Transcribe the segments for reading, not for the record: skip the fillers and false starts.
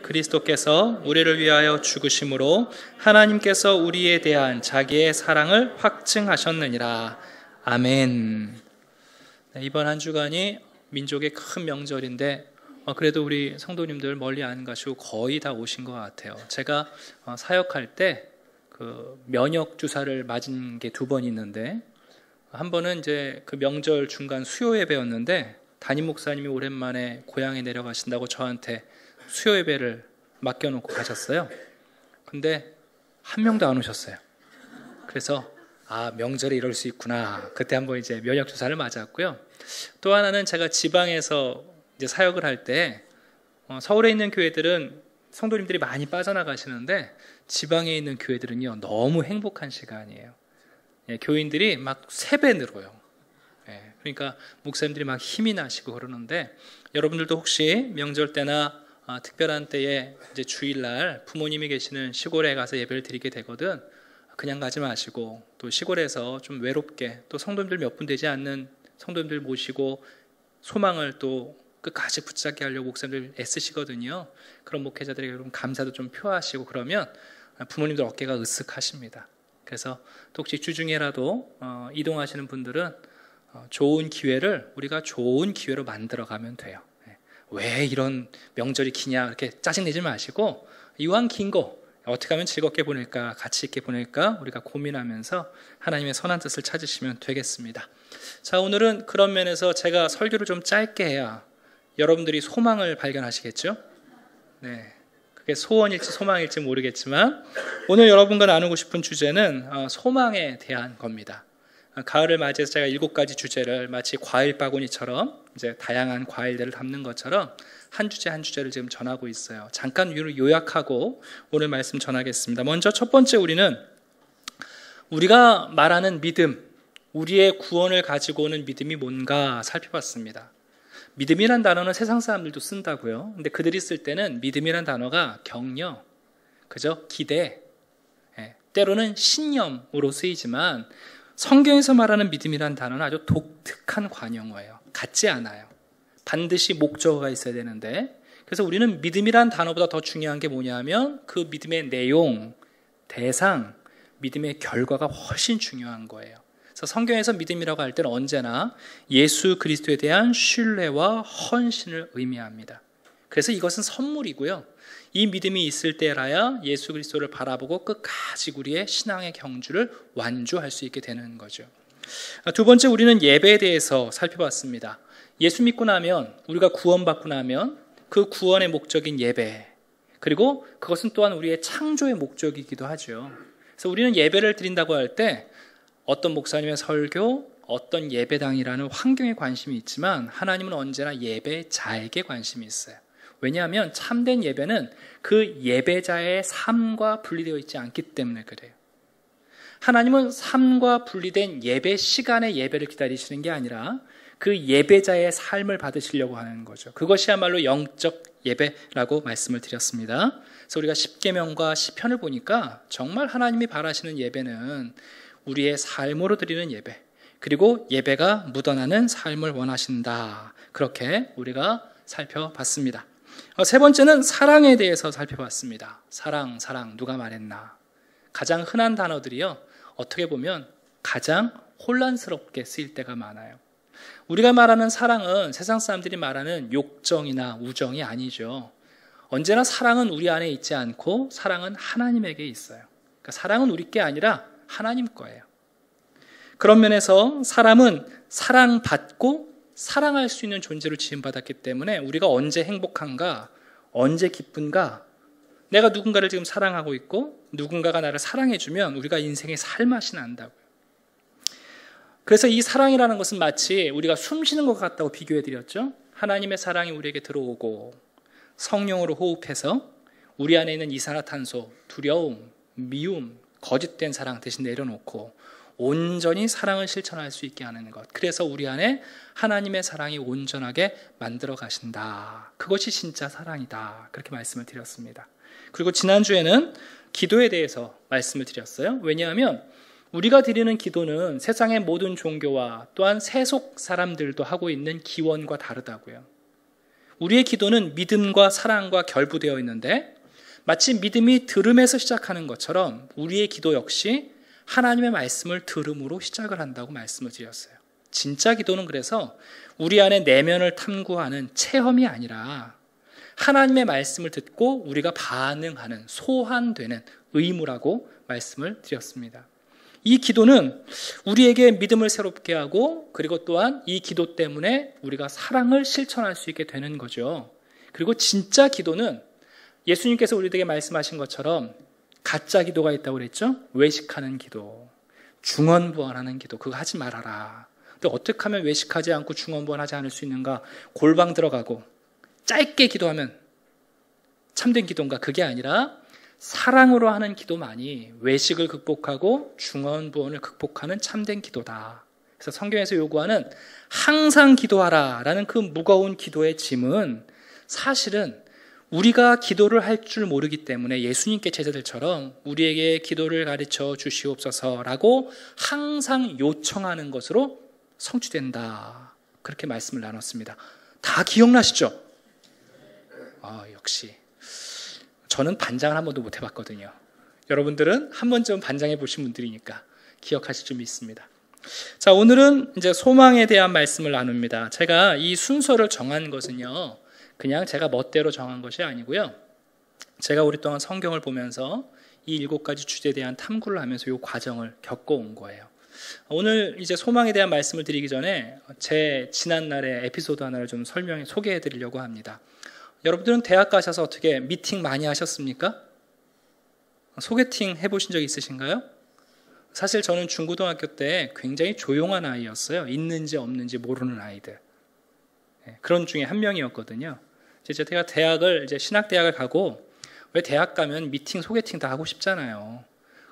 그리스도께서 우리를 위하여 죽으심으로 하나님께서 우리에 대한 자기의 사랑을 확증하셨느니라. 아멘. 이번 한 주간이 민족의 큰 명절인데 그래도 우리 성도님들 멀리 안 가시고 거의 다 오신 것 같아요. 제가 사역할 때 그 면역 주사를 맞은 게 2번 있는데, 한 번은 이제 그 명절 중간 수요 예배였는데 담임 목사님이 오랜만에 고향에 내려가신다고 저한테 수요 예배를 맡겨놓고 가셨어요. 근데 한 명도 안 오셨어요. 그래서 명절에 이럴 수 있구나. 그때 한번 이제 면역 주사를 맞았고요. 또 하나는 제가 지방에서 이제 사역을 할 때 서울에 있는 교회들은 성도님들이 많이 빠져나가시는데 지방에 있는 교회들은요 너무 행복한 시간이에요. 교인들이 막 3배 늘어요. 그러니까 목사님들이 막 힘이 나시고 그러는데, 여러분들도 혹시 명절 때나 특별한 때에 이제 주일날 부모님이 계시는 시골에 가서 예배를 드리게 되거든 그냥 가지 마시고, 또 시골에서 좀 외롭게 또 성도님들 몇 분 되지 않는 성도님들 모시고 소망을 또 끝까지 붙잡게 하려고 목사님들 애쓰시거든요. 그런 목회자들에게 여러분 감사도 좀 표하시고 그러면 부모님들 어깨가 으쓱하십니다. 그래서 또 혹시 주중에라도 이동하시는 분들은 좋은 기회를 우리가 좋은 기회로 만들어가면 돼요. 왜 이런 명절이 기냐 이렇게 짜증내지 마시고, 이왕 긴 거 어떻게 하면 즐겁게 보낼까, 가치 있게 보낼까 우리가 고민하면서 하나님의 선한 뜻을 찾으시면 되겠습니다. 자, 오늘은 그런 면에서 제가 설교를 좀 짧게 해야 여러분들이 소망을 발견하시겠죠? 네, 그게 소원일지 소망일지 모르겠지만 오늘 여러분과 나누고 싶은 주제는 소망에 대한 겁니다. 가을을 맞이해서 제가 7가지 주제를 마치 과일 바구니처럼 이제 다양한 과일들을 담는 것처럼 한 주제 한 주제를 지금 전하고 있어요. 잠깐 요약하고 오늘 말씀 전하겠습니다. 먼저 첫 번째, 우리가 말하는 믿음, 우리의 구원을 가지고 오는 믿음이 뭔가 살펴봤습니다. 믿음이란 단어는 세상 사람들도 쓴다고요. 근데 그들이 쓸 때는 믿음이란 단어가 격려, 그죠? 기대, 때로는 신념으로 쓰이지만 성경에서 말하는 믿음이란 단어는 아주 독특한 관용어예요. 같지 않아요. 반드시 목적어가 있어야 되는데, 그래서 우리는 믿음이란 단어보다 더 중요한 게 뭐냐면 그 믿음의 내용, 대상, 믿음의 결과가 훨씬 중요한 거예요. 그래서 성경에서 믿음이라고 할 때는 언제나 예수 그리스도에 대한 신뢰와 헌신을 의미합니다. 그래서 이것은 선물이고요. 이 믿음이 있을 때라야 예수 그리스도를 바라보고 끝까지 우리의 신앙의 경주를 완주할 수 있게 되는 거죠. 2번째, 우리는 예배에 대해서 살펴봤습니다. 예수 믿고 나면, 우리가 구원받고 나면 그 구원의 목적인 예배, 그리고 그것은 또한 우리의 창조의 목적이기도 하죠. 그래서 우리는 예배를 드린다고 할 때 어떤 목사님의 설교, 어떤 예배당이라는 환경에 관심이 있지만 하나님은 언제나 예배자에게 관심이 있어요. 왜냐하면 참된 예배는 그 예배자의 삶과 분리되어 있지 않기 때문에 그래요. 하나님은 삶과 분리된 예배 시간에 예배를 기다리시는 게 아니라 그 예배자의 삶을 받으시려고 하는 거죠. 그것이야말로 영적 예배라고 말씀을 드렸습니다. 그래서 우리가 십계명과 시편을 보니까 정말 하나님이 바라시는 예배는 우리의 삶으로 드리는 예배, 그리고 예배가 묻어나는 삶을 원하신다. 그렇게 우리가 살펴봤습니다. 3번째는 사랑에 대해서 살펴봤습니다. 사랑 누가 말했나? 가장 흔한 단어들이요, 어떻게 보면 가장 혼란스럽게 쓰일 때가 많아요. 우리가 말하는 사랑은 세상 사람들이 말하는 욕정이나 우정이 아니죠. 언제나 사랑은 우리 안에 있지 않고 사랑은 하나님에게 있어요. 그러니까 사랑은 우리 게 아니라 하나님 거예요. 그런 면에서 사람은 사랑받고 사랑할 수 있는 존재로 지음받았기 때문에 우리가 언제 행복한가, 언제 기쁜가, 내가 누군가를 지금 사랑하고 있고 누군가가 나를 사랑해주면 우리가 인생의 살맛이 난다고요. 그래서 이 사랑이라는 것은 마치 우리가 숨 쉬는 것 같다고 비교해드렸죠. 하나님의 사랑이 우리에게 들어오고 성령으로 호흡해서 우리 안에 있는 이산화탄소, 두려움, 미움, 거짓된 사랑 대신 내려놓고 온전히 사랑을 실천할 수 있게 하는 것. 그래서 우리 안에 하나님의 사랑이 온전하게 만들어 가신다. 그것이 진짜 사랑이다. 그렇게 말씀을 드렸습니다. 그리고 지난주에는 기도에 대해서 말씀을 드렸어요. 왜냐하면 우리가 드리는 기도는 세상의 모든 종교와 또한 세속 사람들도 하고 있는 기원과 다르다고요. 우리의 기도는 믿음과 사랑과 결부되어 있는데 마치 믿음이 들음에서 시작하는 것처럼 우리의 기도 역시 하나님의 말씀을 들음으로 시작을 한다고 말씀을 드렸어요. 진짜 기도는 그래서 우리 안에 내면을 탐구하는 체험이 아니라 하나님의 말씀을 듣고 우리가 반응하는 소환되는 의무라고 말씀을 드렸습니다. 이 기도는 우리에게 믿음을 새롭게 하고 그리고 또한 이 기도 때문에 우리가 사랑을 실천할 수 있게 되는 거죠. 그리고 진짜 기도는 예수님께서 우리에게 말씀하신 것처럼 가짜 기도가 있다고 그랬죠. 외식하는 기도, 중언부언하는 기도, 그거 하지 말아라. 근데 어떻게 하면 외식하지 않고 중언부언하지 않을 수 있는가? 골방 들어가고 짧게 기도하면 참된 기도인가? 그게 아니라 사랑으로 하는 기도만이 외식을 극복하고 중언부언을 극복하는 참된 기도다. 그래서 성경에서 요구하는 항상 기도하라라는 그 무거운 기도의 짐은 사실은 우리가 기도를 할 줄 모르기 때문에 예수님께 제자들처럼 우리에게 기도를 가르쳐 주시옵소서라고 항상 요청하는 것으로 성취된다. 그렇게 말씀을 나눴습니다. 다 기억나시죠? 역시 저는 반장을 한 번도 못 해봤거든요. 여러분들은 한 번쯤 반장해 보신 분들이니까 기억하실 줄 믿습니다. 자, 오늘은 이제 소망에 대한 말씀을 나눕니다. 제가 이 순서를 정한 것은요, 그냥 제가 멋대로 정한 것이 아니고요. 제가 오랫동안 성경을 보면서 이 7가지 주제에 대한 탐구를 하면서 이 과정을 겪어온 거예요. 오늘 이제 소망에 대한 말씀을 드리기 전에 제 지난날의 에피소드 하나를 좀 소개해 드리려고 합니다. 여러분들은 대학 가셔서 어떻게 미팅 많이 하셨습니까? 소개팅 해보신 적 있으신가요? 사실 저는 중고등학교 때 굉장히 조용한 아이였어요. 있는지 없는지 모르는 아이들. 그런 중에 한 명이었거든요. 제가 이제 신학대학을 가고, 왜 대학 가면 미팅, 소개팅 다 하고 싶잖아요.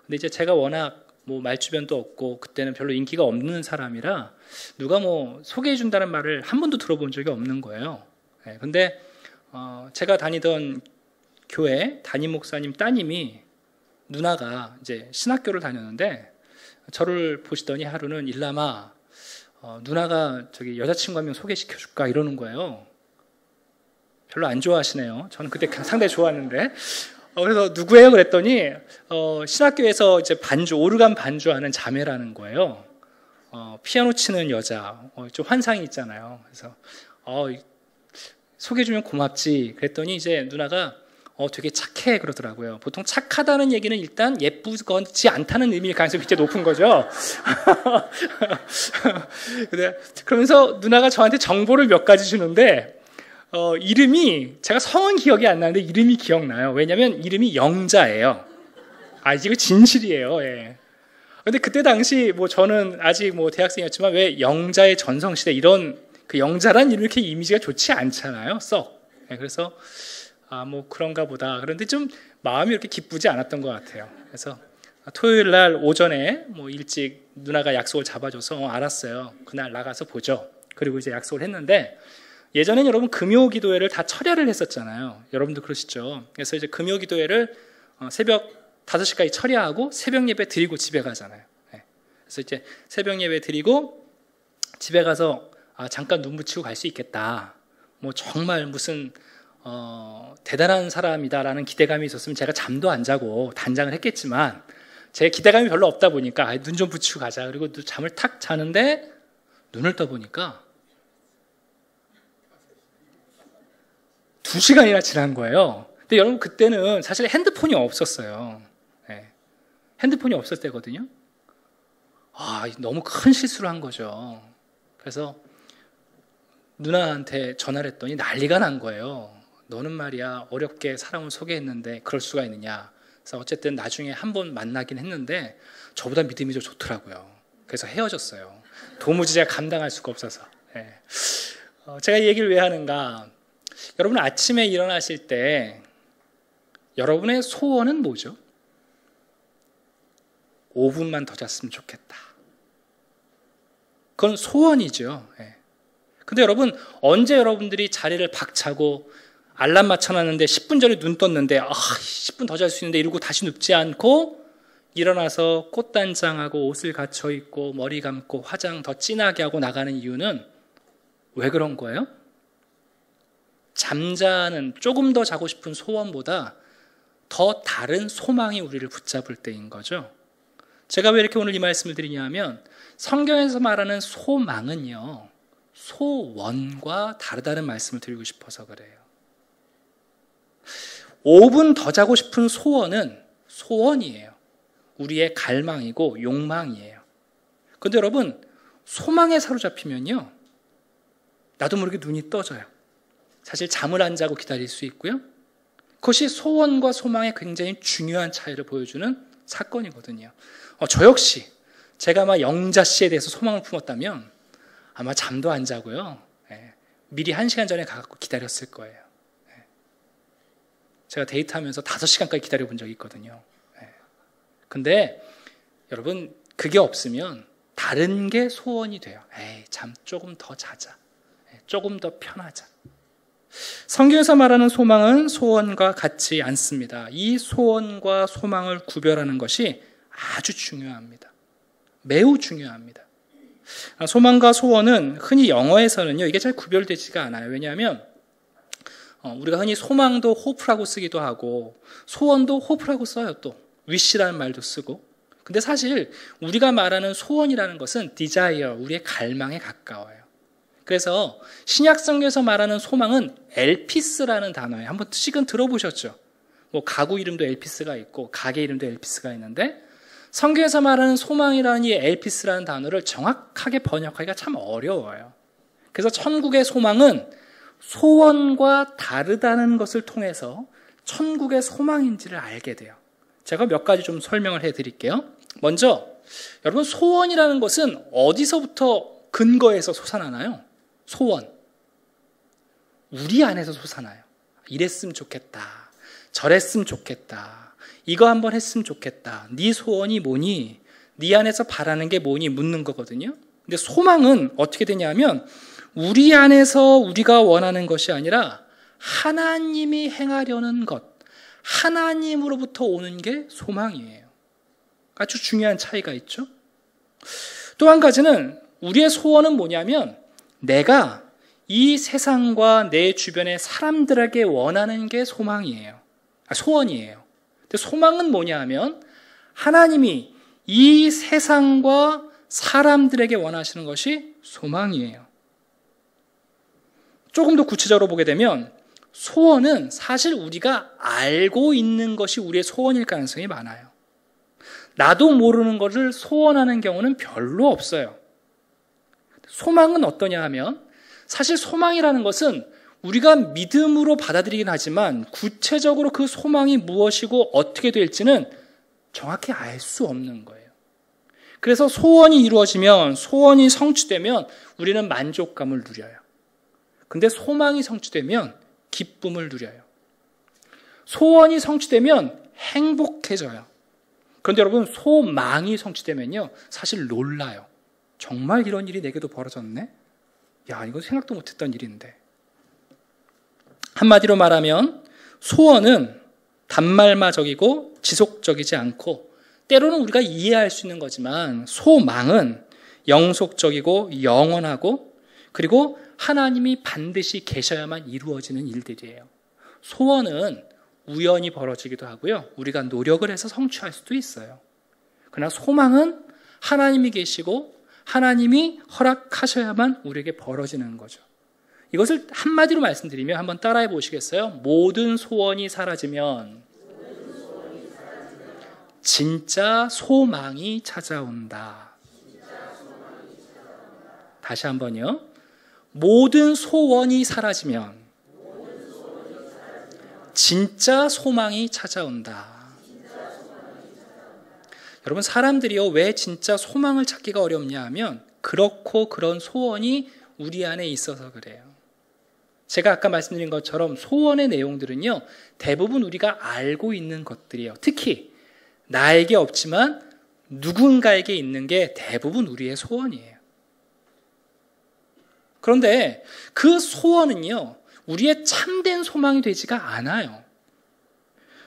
근데 이제 제가 워낙 말주변도 없고, 그때는 별로 인기가 없는 사람이라, 누가 소개해준다는 말을 한 번도 들어본 적이 없는 거예요. 근데, 제가 다니던 교회 담임 목사님 따님이 누나가 이제 신학교를 다녔는데, 저를 보시더니 하루는 일남아, 누나가 저기 여자친구 한 명 소개시켜 줄까 이러는 거예요. 별로 안 좋아하시네요. 저는 그때 상당히 좋아하는데. 그래서 누구예요? 그랬더니 신학교에서 이제 오르간 반주하는 자매라는 거예요. 피아노 치는 여자, 좀 환상이 있잖아요. 그래서 소개해 주면 고맙지. 그랬더니 이제 누나가 되게 착해 그러더라고요. 보통 착하다는 얘기는 일단 예쁘지 않다는 의미일 가능성이 굉장히 높은 거죠. 그러면서 누나가 저한테 정보를 몇 가지 주는데 이름이, 제가 성은 기억이 안 나는데 이름이 기억나요. 왜냐하면 이름이 영자예요. 이거 진실이에요. 예. 근데 그때 당시 저는 아직 대학생이었지만 왜 영자의 전성시대 이런 그 영자란 이렇게 이미지가 좋지 않잖아요. 썩. 예, 그래서 그런가 보다. 그런데 좀 마음이 이렇게 기쁘지 않았던 것 같아요. 그래서 토요일 날 오전에 일찍 누나가 약속을 잡아줘서 알았어요. 그날 나가서 보죠. 그리고 이제 약속을 했는데, 예전엔 여러분 금요 기도회를 다 철야를 했었잖아요. 여러분도 그러시죠. 그래서 이제 금요 기도회를 새벽 5시까지 철야하고 새벽 예배 드리고 집에 가잖아요. 그래서 이제 새벽 예배 드리고 집에 가서 잠깐 눈 붙이고 갈 수 있겠다. 정말 무슨 대단한 사람이다라는 기대감이 있었으면 제가 잠도 안 자고 단장을 했겠지만, 제 기대감이 별로 없다 보니까 눈 좀 붙이고 가자. 그리고 잠을 탁 자는데 눈을 떠보니까 2시간이나 지난 거예요. 근데 여러분, 그때는 사실 핸드폰이 없었어요. 핸드폰이 없을 때거든요. 너무 큰 실수를 한 거죠. 그래서 누나한테 전화를 했더니 난리가 난 거예요. 너는 말이야 어렵게 사람을 소개했는데 그럴 수가 있느냐. 그래서 어쨌든 나중에 한 번 만나긴 했는데 저보다 믿음이 더 좋더라고요. 그래서 헤어졌어요. 도무지 제가 감당할 수가 없어서. 제가 이 얘기를 왜 하는가. 여러분, 아침에 일어나실 때 여러분의 소원은 뭐죠? 5분만 더 잤으면 좋겠다. 그건 소원이죠. 근데 여러분, 언제 여러분들이 자리를 박차고 알람 맞춰놨는데 10분 전에 눈 떴는데 10분 더 잘 수 있는데 이러고 다시 눕지 않고 일어나서 꽃단장하고 옷을 갖춰 입고 머리 감고 화장 더 진하게 하고 나가는 이유는 왜 그런 거예요? 잠자는 조금 더 자고 싶은 소원보다 더 다른 소망이 우리를 붙잡을 때인 거죠. 제가 왜 이렇게 오늘 이 말씀을 드리냐 하면 성경에서 말하는 소망은요, 소원과 다르다는 말씀을 드리고 싶어서 그래요. 5분 더 자고 싶은 소원은 소원이에요. 우리의 갈망이고 욕망이에요. 그런데 여러분, 소망에 사로잡히면요, 나도 모르게 눈이 떠져요. 사실 잠을 안 자고 기다릴 수 있고요. 그것이 소원과 소망의 굉장히 중요한 차이를 보여주는 사건이거든요. 저 역시 제가 아마 영자씨에 대해서 소망을 품었다면 아마 잠도 안 자고요. 미리 1시간 전에 가서 기다렸을 거예요. 제가 데이트하면서 5시간까지 기다려본 적이 있거든요. 근데 여러분, 그게 없으면 다른 게 소원이 돼요. 잠 조금 더 자자. 조금 더 편하자. 성경에서 말하는 소망은 소원과 같지 않습니다. 이 소원과 소망을 구별하는 것이 아주 중요합니다. 매우 중요합니다. 소망과 소원은 흔히 영어에서는요, 이게 잘 구별되지가 않아요. 왜냐하면 우리가 흔히 소망도 hope라고 쓰기도 하고 소원도 hope라고 써요. 또 wish라는 말도 쓰고. 근데 사실 우리가 말하는 소원이라는 것은 desire, 우리의 갈망에 가까워요. 그래서 신약성경에서 말하는 소망은 엘피스라는 단어예요. 한번 식은 들어보셨죠? 뭐 가구 이름도 엘피스가 있고 가게 이름도 엘피스가 있는데 성경에서 말하는 소망이라는 이 엘피스라는 단어를 정확하게 번역하기가 참 어려워요. 그래서 천국의 소망은 소원과 다르다는 것을 통해서 천국의 소망인지를 알게 돼요. 제가 몇 가지 좀 설명을 해드릴게요. 먼저 여러분, 소원이라는 것은 어디서부터 근거에서 솟아나나요? 소원. 우리 안에서 솟아나요. 이랬으면 좋겠다. 저랬으면 좋겠다. 이거 한번 했으면 좋겠다. 네 소원이 뭐니? 네 안에서 바라는 게 뭐니? 묻는 거거든요. 근데 소망은 어떻게 되냐면 우리 안에서 우리가 원하는 것이 아니라 하나님이 행하려는 것, 하나님으로부터 오는 게 소망이에요. 아주 중요한 차이가 있죠. 또 한 가지는 우리의 소원은 뭐냐면 내가 이 세상과 내 주변의 사람들에게 원하는 게 소망이에요. 소원이에요. 근데 소망은 뭐냐 하면 하나님이 이 세상과 사람들에게 원하시는 것이 소망이에요. 조금 더 구체적으로 보게 되면 소원은 사실 우리가 알고 있는 것이 우리의 소원일 가능성이 많아요. 나도 모르는 것을 소원하는 경우는 별로 없어요. 소망은 어떠냐 하면 사실 소망이라는 것은 우리가 믿음으로 받아들이긴 하지만 구체적으로 그 소망이 무엇이고 어떻게 될지는 정확히 알 수 없는 거예요. 그래서 소원이 이루어지면, 소원이 성취되면 우리는 만족감을 누려요. 근데 소망이 성취되면 기쁨을 누려요. 소원이 성취되면 행복해져요. 그런데 여러분, 소망이 성취되면요, 사실 놀라요. 정말 이런 일이 내게도 벌어졌네? 야, 이거 생각도 못했던 일인데. 한마디로 말하면 소원은 단말마적이고 지속적이지 않고 때로는 우리가 이해할 수 있는 거지만 소망은 영속적이고 영원하고 그리고 하나님이 반드시 계셔야만 이루어지는 일들이에요. 소원은 우연히 벌어지기도 하고요. 우리가 노력을 해서 성취할 수도 있어요. 그러나 소망은 하나님이 계시고 하나님이 허락하셔야만 우리에게 벌어지는 거죠. 이것을 한마디로 말씀드리면 한번 따라해 보시겠어요? 모든 소원이 사라지면 진짜 소망이 찾아온다. 다시 한번요. 모든 소원이 사라지면 진짜 소망이 찾아온다. 여러분, 사람들이요, 왜 진짜 소망을 찾기가 어렵냐 하면 그렇고 그런 소원이 우리 안에 있어서 그래요. 제가 아까 말씀드린 것처럼 소원의 내용들은요, 대부분 우리가 알고 있는 것들이에요. 특히 나에게 없지만 누군가에게 있는 게 대부분 우리의 소원이에요. 그런데 그 소원은요, 우리의 참된 소망이 되지가 않아요.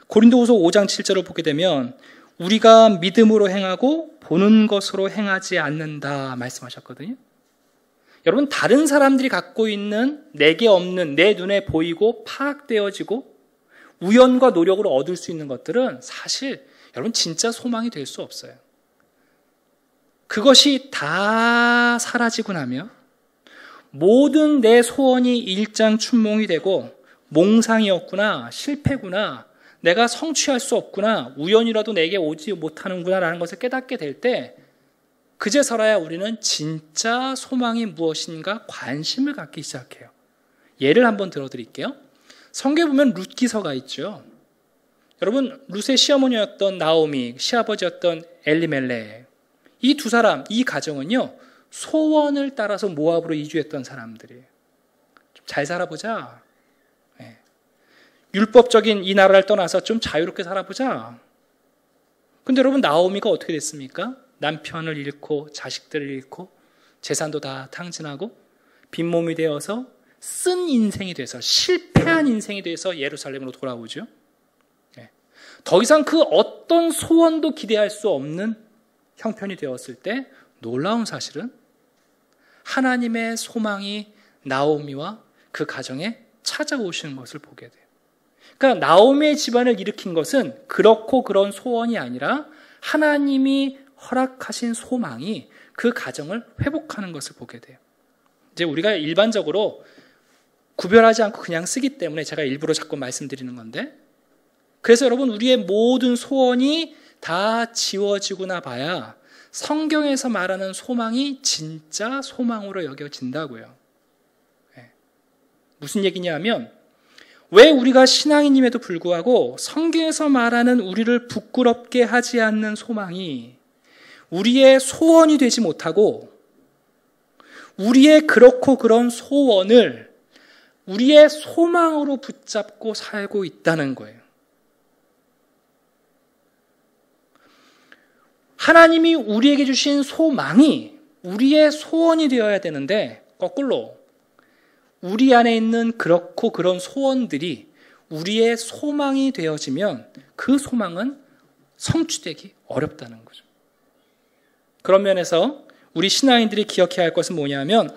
고린도후서 5장 7절을 보게 되면 우리가 믿음으로 행하고 보는 것으로 행하지 않는다 말씀하셨거든요. 여러분, 다른 사람들이 갖고 있는 내게 없는, 내 눈에 보이고 파악되어지고 우연과 노력으로 얻을 수 있는 것들은 사실 여러분 진짜 소망이 될 수 없어요. 그것이 다 사라지고 나면 모든 내 소원이 일장춘몽이 되고 몽상이었구나, 실패구나, 내가 성취할 수 없구나, 우연이라도 내게 오지 못하는구나 라는 것을 깨닫게 될 때 그제서야 우리는 진짜 소망이 무엇인가 관심을 갖기 시작해요. 예를 한번 들어드릴게요. 성경에 보면 룻기서가 있죠. 여러분, 룻의 시어머니였던 나오미, 시아버지였던 엘리멜렉, 이 두 사람, 이 가정은요, 소원을 따라서 모압으로 이주했던 사람들이에요. 좀 잘 살아보자. 네. 율법적인 이 나라를 떠나서 좀 자유롭게 살아보자. 근데 여러분, 나오미가 어떻게 됐습니까? 남편을 잃고 자식들을 잃고 재산도 다 탕진하고 빈몸이 되어서 쓴 인생이 돼서, 실패한 인생이 돼서 예루살렘으로 돌아오죠. 네. 더 이상 그 어떤 소원도 기대할 수 없는 형편이 되었을 때 놀라운 사실은 하나님의 소망이 나오미와 그 가정에 찾아오시는 것을 보게 돼요. 그러니까 나오미의 집안을 일으킨 것은 그렇고 그런 소원이 아니라 하나님이 허락하신 소망이 그 가정을 회복하는 것을 보게 돼요. 이제 우리가 일반적으로 구별하지 않고 그냥 쓰기 때문에 제가 일부러 자꾸 말씀드리는 건데, 그래서 여러분, 우리의 모든 소원이 다 지워지고나 봐야 성경에서 말하는 소망이 진짜 소망으로 여겨진다고요. 네. 무슨 얘기냐 하면, 왜 우리가 신앙인임에도 불구하고 성경에서 말하는 우리를 부끄럽게 하지 않는 소망이 우리의 소원이 되지 못하고 우리의 그렇고 그런 소원을 우리의 소망으로 붙잡고 살고 있다는 거예요. 하나님이 우리에게 주신 소망이 우리의 소원이 되어야 되는데 거꾸로 우리 안에 있는 그렇고 그런 소원들이 우리의 소망이 되어지면 그 소망은 성취되기 어렵다는 거죠. 그런 면에서 우리 신앙인들이 기억해야 할 것은 뭐냐면,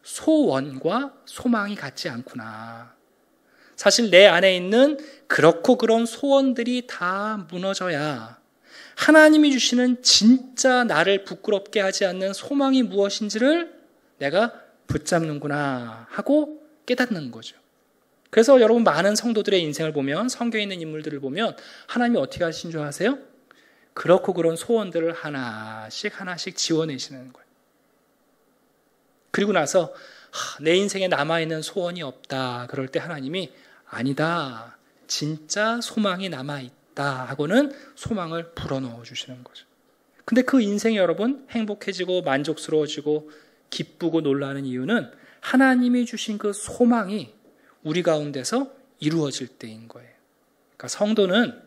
소원과 소망이 같지 않구나. 사실 내 안에 있는 그렇고 그런 소원들이 다 무너져야 하나님이 주시는 진짜 나를 부끄럽게 하지 않는 소망이 무엇인지를 내가 붙잡는구나 하고 깨닫는 거죠. 그래서 여러분, 많은 성도들의 인생을 보면, 성경에 있는 인물들을 보면 하나님이 어떻게 하신 줄 아세요? 그렇고 그런 소원들을 하나씩 지워내시는 거예요. 그리고 나서 내 인생에 남아있는 소원이 없다. 그럴 때 하나님이 아니다, 진짜 소망이 남아있다 하고는 소망을 불어넣어 주시는 거죠. 근데 그 인생이 여러분 행복해지고 만족스러워지고 기쁘고 놀라는 이유는 하나님이 주신 그 소망이 우리 가운데서 이루어질 때인 거예요. 그러니까 성도는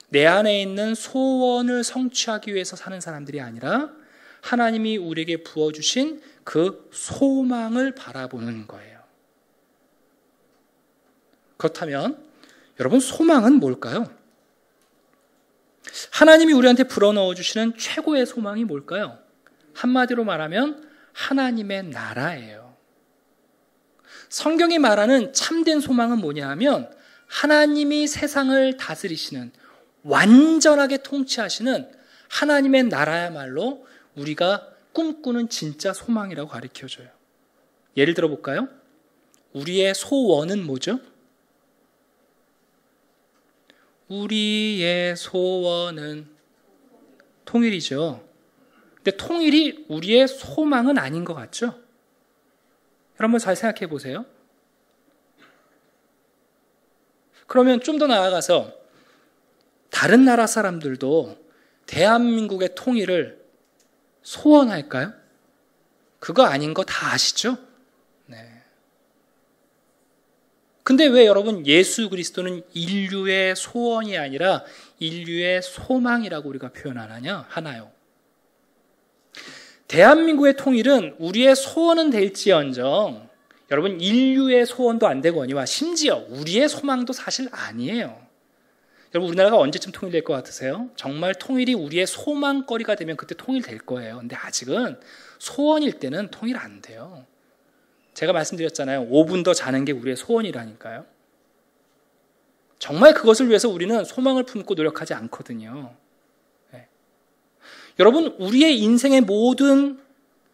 내 안에 있는 소원을 성취하기 위해서 사는 사람들이 아니라 하나님이 우리에게 부어주신 그 소망을 바라보는 거예요. 그렇다면 여러분, 소망은 뭘까요? 하나님이 우리한테 불어넣어 주시는 최고의 소망이 뭘까요? 한마디로 말하면 하나님의 나라예요. 성경이 말하는 참된 소망은 뭐냐 하면 하나님이 세상을 다스리시는, 완전하게 통치하시는 하나님의 나라야말로 우리가 꿈꾸는 진짜 소망이라고 가르쳐줘요. 예를 들어 볼까요? 우리의 소원은 뭐죠? 우리의 소원은 통일이죠. 근데 통일이 우리의 소망은 아닌 것 같죠? 여러분 잘 생각해 보세요. 그러면 좀 더 나아가서 다른 나라 사람들도 대한민국의 통일을 소원할까요? 그거 아닌 거 다 아시죠? 네. 근데 왜 여러분 예수 그리스도는 인류의 소원이 아니라 인류의 소망이라고 우리가 표현 안 하나요? 대한민국의 통일은 우리의 소원은 될지언정 여러분 인류의 소원도 안 되거니와 심지어 우리의 소망도 사실 아니에요. 여러분 우리나라가 언제쯤 통일될 것 같으세요? 정말 통일이 우리의 소망거리가 되면 그때 통일될 거예요. 근데 아직은 소원일 때는 통일 안 돼요. 제가 말씀드렸잖아요. 5분 더 자는 게 우리의 소원이라니까요. 정말 그것을 위해서 우리는 소망을 품고 노력하지 않거든요. 네. 여러분 우리의 인생의 모든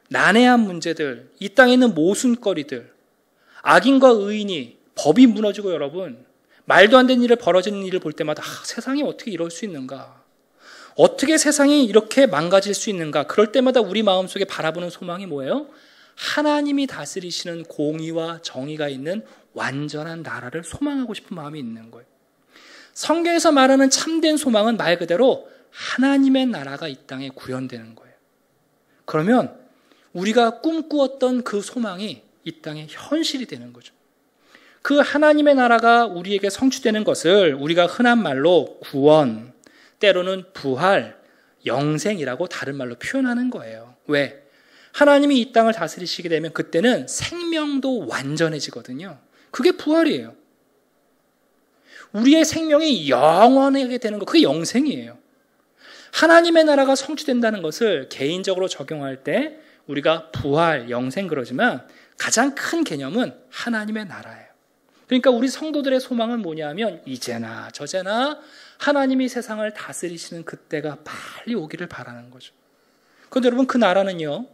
난해한 문제들, 이 땅에 있는 모순거리들, 악인과 의인이 법이 무너지고 여러분 말도 안 되는 일을 벌어지는 일을 볼 때마다 세상이 어떻게 이럴 수 있는가? 어떻게 세상이 이렇게 망가질 수 있는가? 그럴 때마다 우리 마음속에 바라보는 소망이 뭐예요? 하나님이 다스리시는 공의와 정의가 있는 완전한 나라를 소망하고 싶은 마음이 있는 거예요. 성경에서 말하는 참된 소망은 말 그대로 하나님의 나라가 이 땅에 구현되는 거예요. 그러면 우리가 꿈꾸었던 그 소망이 이 땅에 현실이 되는 거죠. 그 하나님의 나라가 우리에게 성취되는 것을 우리가 흔한 말로 구원, 때로는 부활, 영생이라고 다른 말로 표현하는 거예요. 왜? 하나님이 이 땅을 다스리시게 되면 그때는 생명도 완전해지거든요. 그게 부활이에요. 우리의 생명이 영원하게 되는 거, 그게 영생이에요. 하나님의 나라가 성취된다는 것을 개인적으로 적용할 때 우리가 부활, 영생 그러지만 가장 큰 개념은 하나님의 나라예요. 그러니까 우리 성도들의 소망은 뭐냐면 이제나 저제나 하나님이 세상을 다스리시는 그때가 빨리 오기를 바라는 거죠. 그런데 여러분 그 나라는요,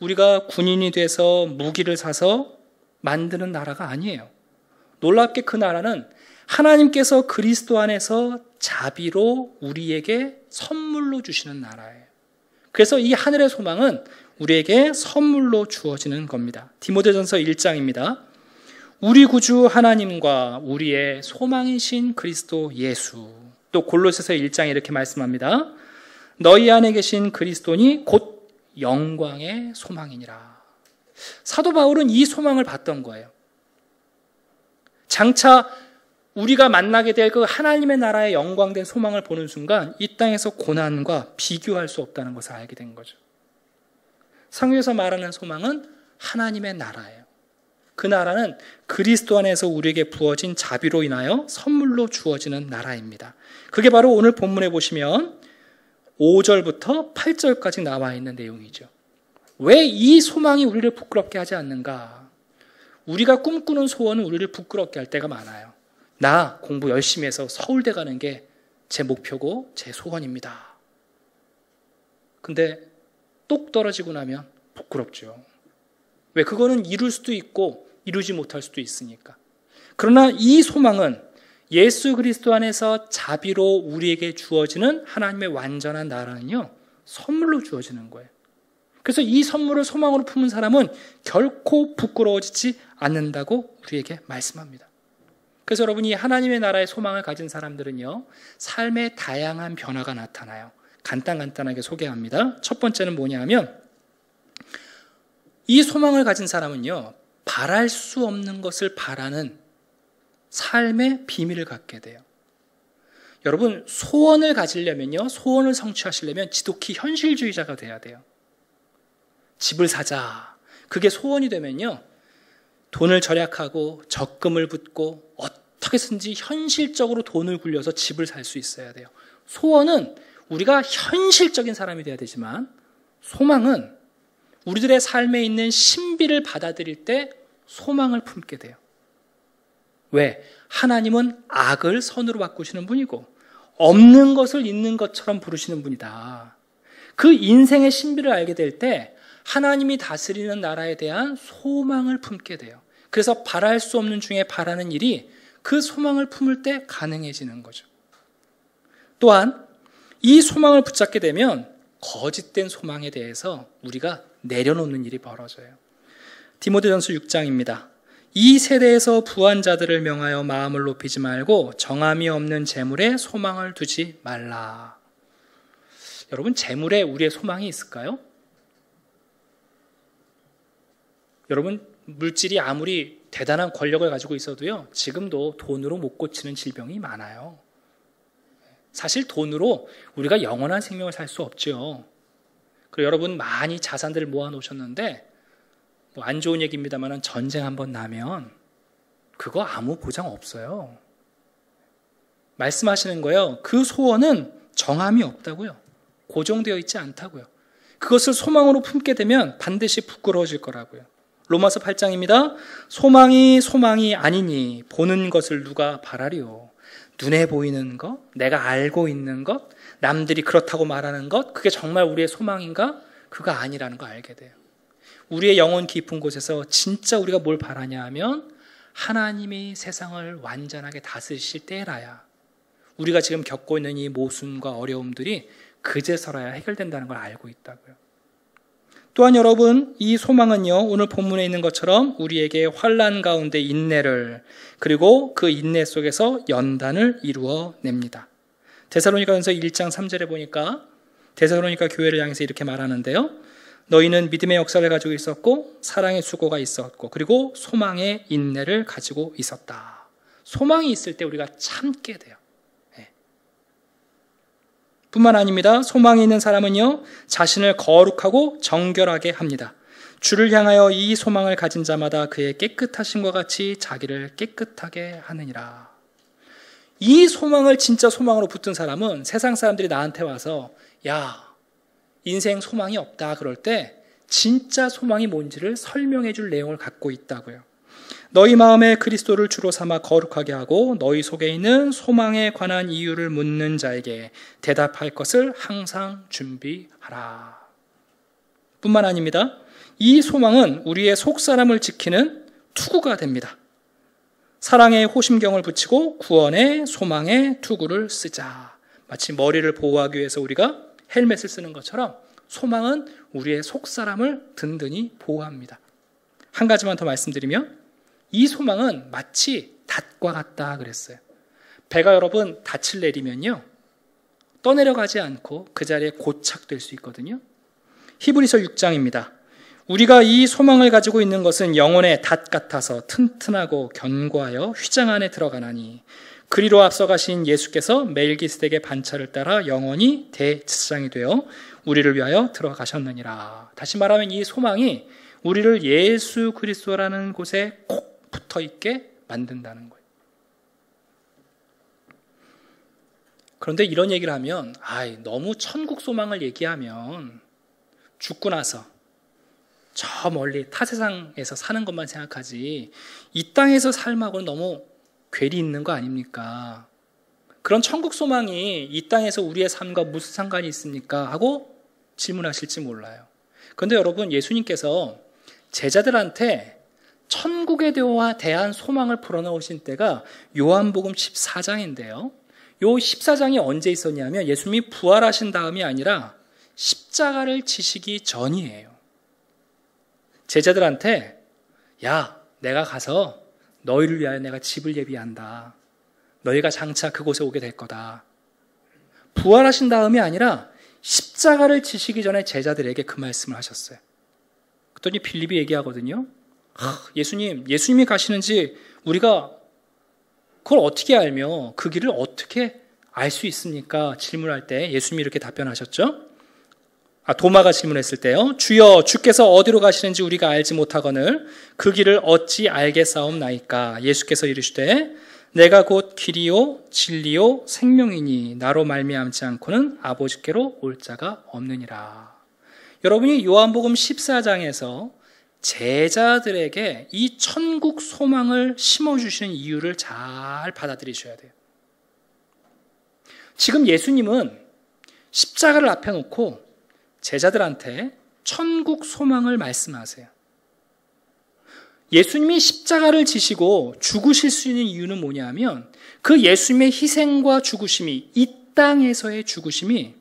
우리가 군인이 돼서 무기를 사서 만드는 나라가 아니에요. 놀랍게 그 나라는 하나님께서 그리스도 안에서 자비로 우리에게 선물로 주시는 나라예요. 그래서 이 하늘의 소망은 우리에게 선물로 주어지는 겁니다. 디모데전서 1장입니다. 우리 구주 하나님과 우리의 소망이신 그리스도 예수. 또 골로새서 1장에 이렇게 말씀합니다. 너희 안에 계신 그리스도니 곧 영광의 소망이니라. 사도 바울은 이 소망을 봤던 거예요. 장차 우리가 만나게 될 그 하나님의 나라의 영광된 소망을 보는 순간 이 땅에서 고난과 비교할 수 없다는 것을 알게 된 거죠. 성경에서 말하는 소망은 하나님의 나라예요. 그 나라는 그리스도 안에서 우리에게 부어진 자비로 인하여 선물로 주어지는 나라입니다. 그게 바로 오늘 본문에 보시면 5절부터 8절까지 나와 있는 내용이죠. 왜 이 소망이 우리를 부끄럽게 하지 않는가? 우리가 꿈꾸는 소원은 우리를 부끄럽게 할 때가 많아요. 나 공부 열심히 해서 서울대 가는 게 제 목표고 제 소원입니다. 근데 똑 떨어지고 나면 부끄럽죠. 왜? 그거는 이룰 수도 있고 이루지 못할 수도 있으니까. 그러나 이 소망은 예수 그리스도 안에서 자비로 우리에게 주어지는 하나님의 완전한 나라는요, 선물로 주어지는 거예요. 그래서 이 선물을 소망으로 품은 사람은 결코 부끄러워지지 않는다고 우리에게 말씀합니다. 그래서 여러분이 하나님의 나라의 소망을 가진 사람들은요, 삶의 다양한 변화가 나타나요. 간단하게 소개합니다. 첫 번째는 뭐냐면 이 소망을 가진 사람은요, 바랄 수 없는 것을 바라는 삶의 비밀을 갖게 돼요. 여러분, 소원을 가지려면요, 소원을 성취하시려면 지독히 현실주의자가 돼야 돼요. 집을 사자. 그게 소원이 되면요, 돈을 절약하고 적금을 붓고 어떻게든지 현실적으로 돈을 굴려서 집을 살 수 있어야 돼요. 소원은 우리가 현실적인 사람이 돼야 되지만 소망은 우리들의 삶에 있는 신비를 받아들일 때 소망을 품게 돼요. 왜? 하나님은 악을 선으로 바꾸시는 분이고 없는 것을 있는 것처럼 부르시는 분이다. 그 인생의 신비를 알게 될 때 하나님이 다스리는 나라에 대한 소망을 품게 돼요. 그래서 바랄 수 없는 중에 바라는 일이 그 소망을 품을 때 가능해지는 거죠. 또한 이 소망을 붙잡게 되면 거짓된 소망에 대해서 우리가 내려놓는 일이 벌어져요. 디모데전서 6장입니다. 이 세대에서 부한 자들을 명하여 마음을 높이지 말고 정함이 없는 재물에 소망을 두지 말라. 여러분, 재물에 우리의 소망이 있을까요? 여러분, 물질이 아무리 대단한 권력을 가지고 있어도요, 지금도 돈으로 못 고치는 질병이 많아요. 사실 돈으로 우리가 영원한 생명을 살 수 없죠. 그리고 여러분 많이 자산들을 모아 놓으셨는데 뭐 안 좋은 얘기입니다만 전쟁 한번 나면 그거 아무 보장 없어요. 말씀하시는 거예요. 그 소원은 정함이 없다고요. 고정되어 있지 않다고요. 그것을 소망으로 품게 되면 반드시 부끄러워질 거라고요. 로마서 8장입니다. 소망이 아니니 보는 것을 누가 바라리요. 눈에 보이는 것, 내가 알고 있는 것, 남들이 그렇다고 말하는 것, 그게 정말 우리의 소망인가? 그거 아니라는 거 알게 돼요. 우리의 영혼 깊은 곳에서 진짜 우리가 뭘 바라냐 하면 하나님이 세상을 완전하게 다스리실 때라야 우리가 지금 겪고 있는 이 모순과 어려움들이 그제서라야 해결된다는 걸 알고 있다고요. 또한 여러분, 이 소망은요, 오늘 본문에 있는 것처럼 우리에게 환난 가운데 인내를, 그리고 그 인내 속에서 연단을 이루어냅니다. 데살로니가전서 1장 3절에 보니까 데살로니가 교회를 향해서 이렇게 말하는데요. 너희는 믿음의 역사를 가지고 있었고 사랑의 수고가 있었고 그리고 소망의 인내를 가지고 있었다. 소망이 있을 때 우리가 참게 돼요. 뿐만 아닙니다. 소망이 있는 사람은요, 자신을 거룩하고 정결하게 합니다. 주를 향하여 이 소망을 가진 자마다 그의 깨끗하심과 같이 자기를 깨끗하게 하느니라. 이 소망을 진짜 소망으로 붙든 사람은 세상 사람들이 나한테 와서 야, 인생 소망이 없다 그럴 때 진짜 소망이 뭔지를 설명해 줄 내용을 갖고 있다고요. 너희 마음에 그리스도를 주로 삼아 거룩하게 하고 너희 속에 있는 소망에 관한 이유를 묻는 자에게 대답할 것을 항상 준비하라. 뿐만 아닙니다. 이 소망은 우리의 속사람을 지키는 투구가 됩니다. 사랑의 호심경을 붙이고 구원의 소망의 투구를 쓰자. 마치 머리를 보호하기 위해서 우리가 헬멧을 쓰는 것처럼 소망은 우리의 속사람을 든든히 보호합니다. 한 가지만 더 말씀드리면 이 소망은 마치 닷과 같다 그랬어요. 배가 여러분 닷을 내리면요, 떠내려가지 않고 그 자리에 고착될 수 있거든요. 히브리서 6장입니다. 우리가 이 소망을 가지고 있는 것은 영혼의 닷 같아서 튼튼하고 견고하여 휘장 안에 들어가나니 그리로 앞서가신 예수께서 멜기스덱의 반차를 따라 영원히 대제사장이 되어 우리를 위하여 들어가셨느니라. 다시 말하면 이 소망이 우리를 예수 그리스도라는 곳에 꼭 붙어있게 만든다는 거예요. 그런데 이런 얘기를 하면 너무 천국 소망을 얘기하면 죽고 나서 저 멀리 타 세상에서 사는 것만 생각하지 이 땅에서 삶하고는 너무 괴리 있는 거 아닙니까? 그런 천국 소망이 이 땅에서 우리의 삶과 무슨 상관이 있습니까? 하고 질문하실지 몰라요. 그런데 여러분, 예수님께서 제자들한테 천국에 대한 소망을 풀어놓으신 때가 요한복음 14장인데요. 요 14장이 언제 있었냐면 예수님이 부활하신 다음이 아니라 십자가를 지시기 전이에요. 제자들한테 야, 내가 가서 너희를 위하여 내가 집을 예비한다. 너희가 장차 그곳에 오게 될 거다. 부활하신 다음이 아니라 십자가를 지시기 전에 제자들에게 그 말씀을 하셨어요. 그랬더니 빌립이 얘기하거든요. 예수님이 가시는지 우리가 그걸 어떻게 알며 그 길을 어떻게 알 수 있습니까? 질문할 때 예수님이 이렇게 답변하셨죠. 도마가 질문했을 때요. 주여, 주께서 어디로 가시는지 우리가 알지 못하거늘 그 길을 어찌 알겠사옵나이까? 예수께서 이르시되 내가 곧 길이요 진리요 생명이니 나로 말미암지 않고는 아버지께로 올 자가 없느니라. 여러분이 요한복음 14장에서 제자들에게 이 천국 소망을 심어주시는 이유를 잘 받아들이셔야 돼요. 지금 예수님은 십자가를 앞에 놓고 제자들한테 천국 소망을 말씀하세요. 예수님이 십자가를 지시고 죽으실 수 있는 이유는 뭐냐면 그 예수님의 희생과 죽으심이, 이 땅에서의 죽으심이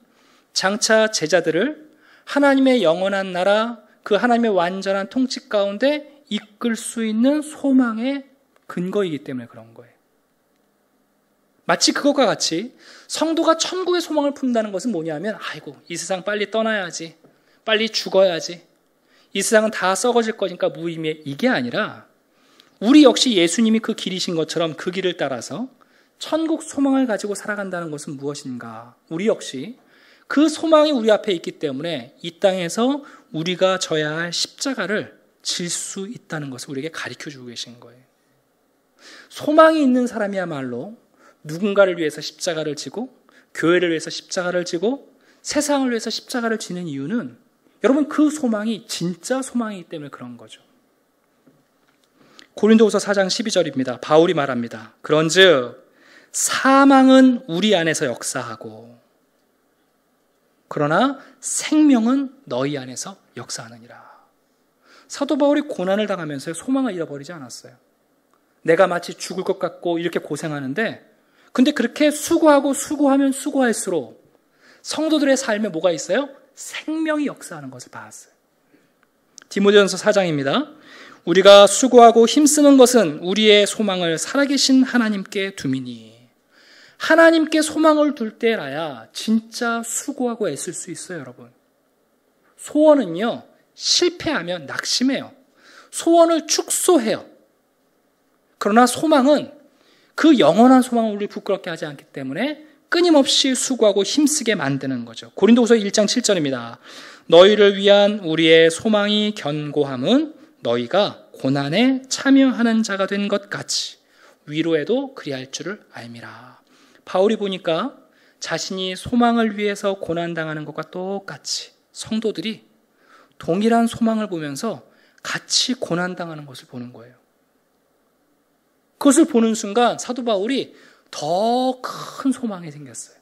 장차 제자들을 하나님의 영원한 나라, 그 하나님의 완전한 통치 가운데 이끌 수 있는 소망의 근거이기 때문에 그런 거예요. 마치 그것과 같이 성도가 천국의 소망을 품는다는 것은 뭐냐면 이 세상 빨리 떠나야지, 빨리 죽어야지, 이 세상은 다 썩어질 거니까 무의미해, 이게 아니라 우리 역시 예수님이 그 길이신 것처럼 그 길을 따라서 천국 소망을 가지고 살아간다는 것은 무엇인가? 우리 역시 그 소망이 우리 앞에 있기 때문에 이 땅에서 우리가 져야 할 십자가를 질 수 있다는 것을 우리에게 가르쳐주고 계신 거예요. 소망이 있는 사람이야말로 누군가를 위해서 십자가를 지고 교회를 위해서 십자가를 지고 세상을 위해서 십자가를 지는 이유는 여러분 그 소망이 진짜 소망이기 때문에 그런 거죠. 고린도후서 4장 12절입니다. 바울이 말합니다. 그런즉 사망은 우리 안에서 역사하고 그러나 생명은 너희 안에서 역사하느니라. 사도 바울이 고난을 당하면서 소망을 잃어버리지 않았어요. 내가 마치 죽을 것 같고 이렇게 고생하는데 근데 그렇게 수고하면 수고할수록 성도들의 삶에 뭐가 있어요? 생명이 역사하는 것을 봤어요. 디모데전서 4장입니다. 우리가 수고하고 힘쓰는 것은 우리의 소망을 살아계신 하나님께 둠이니 하나님께 소망을 둘 때라야 진짜 수고하고 애쓸 수 있어요, 여러분. 소원은요, 실패하면 낙심해요. 소원을 축소해요. 그러나 소망은 그 영원한 소망을 우리 부끄럽게 하지 않기 때문에 끊임없이 수고하고 힘쓰게 만드는 거죠. 고린도후서 1장 7절입니다. 너희를 위한 우리의 소망이 견고함은 너희가 고난에 참여하는 자가 된 것 같이 위로에도 그리할 줄을 알미라. 바울이 보니까 자신이 소망을 위해서 고난당하는 것과 똑같이 성도들이 동일한 소망을 보면서 같이 고난당하는 것을 보는 거예요. 그것을 보는 순간 사도 바울이 더 큰 소망이 생겼어요.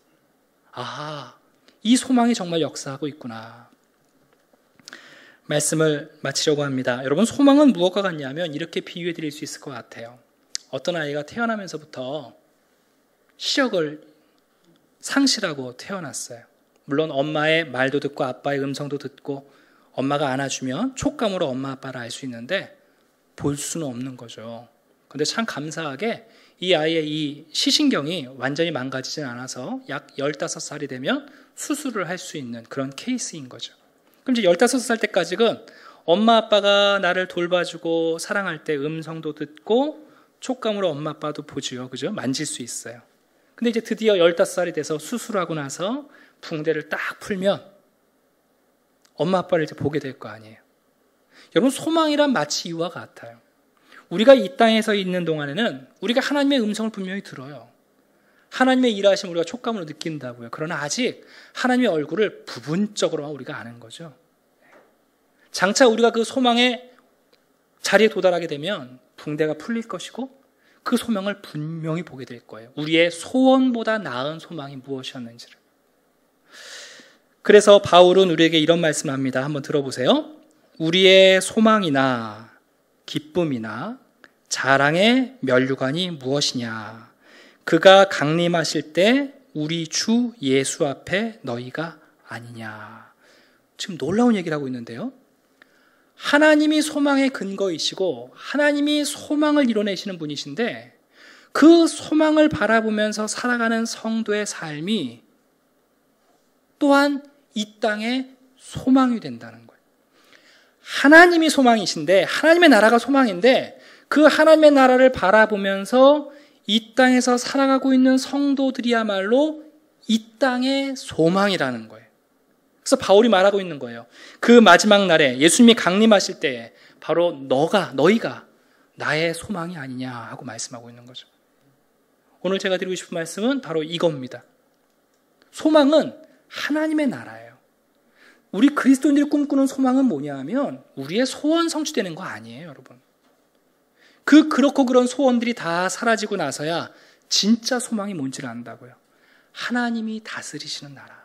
아, 이 소망이 정말 역사하고 있구나. 말씀을 마치려고 합니다. 여러분, 소망은 무엇과 같냐면 이렇게 비유해 드릴 수 있을 것 같아요. 어떤 아이가 태어나면서부터 시력을 상실하고 태어났어요. 물론 엄마의 말도 듣고 아빠의 음성도 듣고 엄마가 안아주면 촉감으로 엄마 아빠를 알 수 있는데 볼 수는 없는 거죠. 그런데 참 감사하게 이 아이의 이 시신경이 완전히 망가지진 않아서 약 15살이 되면 수술을 할 수 있는 그런 케이스인 거죠. 그럼 이제 15살 때까지는 엄마 아빠가 나를 돌봐주고 사랑할 때 음성도 듣고 촉감으로 엄마 아빠도 보지요. 그죠? 만질 수 있어요. 근데 이제 드디어 15살이 돼서 수술하고 나서 붕대를 딱 풀면 엄마 아빠를 이제 보게 될 거 아니에요. 여러분, 소망이란 마치 이와 같아요. 우리가 이 땅에서 있는 동안에는 우리가 하나님의 음성을 분명히 들어요. 하나님의 일하심을 우리가 촉감으로 느낀다고요. 그러나 아직 하나님의 얼굴을 부분적으로만 우리가 아는 거죠. 장차 우리가 그 소망의 자리에 도달하게 되면 붕대가 풀릴 것이고 그 소망을 분명히 보게 될 거예요. 우리의 소원보다 나은 소망이 무엇이었는지를. 그래서 바울은 우리에게 이런 말씀을 합니다. 한번 들어보세요. 우리의 소망이나 기쁨이나 자랑의 면류관이 무엇이냐? 그가 강림하실 때 우리 주 예수 앞에 너희가 아니냐? 지금 놀라운 얘기를 하고 있는데요. 하나님이 소망의 근거이시고 하나님이 소망을 이뤄내시는 분이신데 그 소망을 바라보면서 살아가는 성도의 삶이 또한 이 땅의 소망이 된다는 거예요. 하나님이 소망이신데 하나님의 나라가 소망인데 그 하나님의 나라를 바라보면서 이 땅에서 살아가고 있는 성도들이야말로 이 땅의 소망이라는 거예요. 그래서 바울이 말하고 있는 거예요. 그 마지막 날에 예수님이 강림하실 때에 바로 너희가 나의 소망이 아니냐 하고 말씀하고 있는 거죠. 오늘 제가 드리고 싶은 말씀은 바로 이겁니다. 소망은 하나님의 나라예요. 우리 그리스도인들이 꿈꾸는 소망은 뭐냐 하면 우리의 소원 성취되는 거 아니에요, 여러분. 그렇고 그런 소원들이 다 사라지고 나서야 진짜 소망이 뭔지를 안다고요. 하나님이 다스리시는 나라.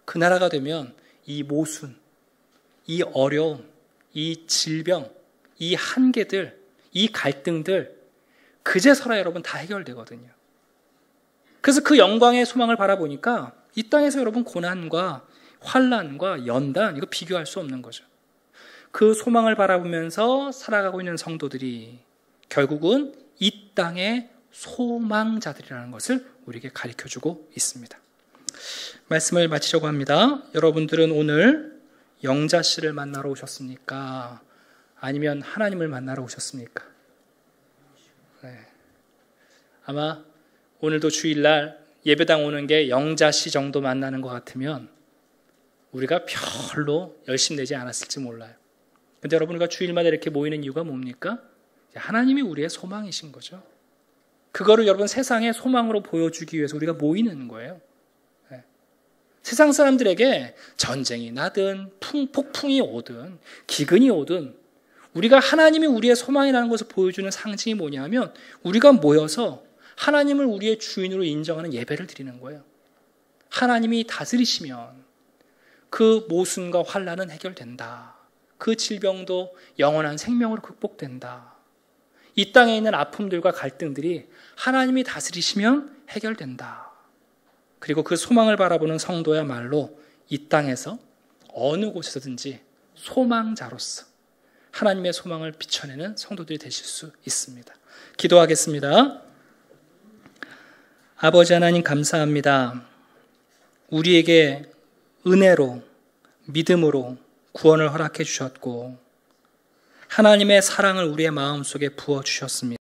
그 나라가 되면 이 모순, 이 어려움, 이 질병, 이 한계들, 이 갈등들 그제서야 여러분 다 해결되거든요. 그래서 그 영광의 소망을 바라보니까 이 땅에서 여러분 고난과 환난과 연단 이거 비교할 수 없는 거죠. 그 소망을 바라보면서 살아가고 있는 성도들이 결국은 이 땅의 소망자들이라는 것을 우리에게 가르쳐주고 있습니다. 말씀을 마치려고 합니다. 여러분들은 오늘 영자 씨를 만나러 오셨습니까? 아니면 하나님을 만나러 오셨습니까? 네. 아마 오늘도 주일날 예배당 오는 게 영자 씨 정도 만나는 것 같으면 우리가 별로 열심 내지 않았을지 몰라요. 근데 여러분, 우리가 주일마다 이렇게 모이는 이유가 뭡니까? 하나님이 우리의 소망이신 거죠. 그거를 여러분 세상에 소망으로 보여주기 위해서 우리가 모이는 거예요. 세상 사람들에게 전쟁이 나든 폭풍이 오든 기근이 오든 우리가 하나님이 우리의 소망이라는 것을 보여주는 상징이 뭐냐면 우리가 모여서 하나님을 우리의 주인으로 인정하는 예배를 드리는 거예요. 하나님이 다스리시면 그 모순과 환난은 해결된다. 그 질병도 영원한 생명으로 극복된다. 이 땅에 있는 아픔들과 갈등들이 하나님이 다스리시면 해결된다. 그리고 그 소망을 바라보는 성도야말로 이 땅에서 어느 곳에서든지 소망자로서 하나님의 소망을 비춰내는 성도들이 되실 수 있습니다. 기도하겠습니다. 아버지 하나님 감사합니다. 우리에게 은혜로 믿음으로 구원을 허락해 주셨고 하나님의 사랑을 우리의 마음속에 부어주셨습니다.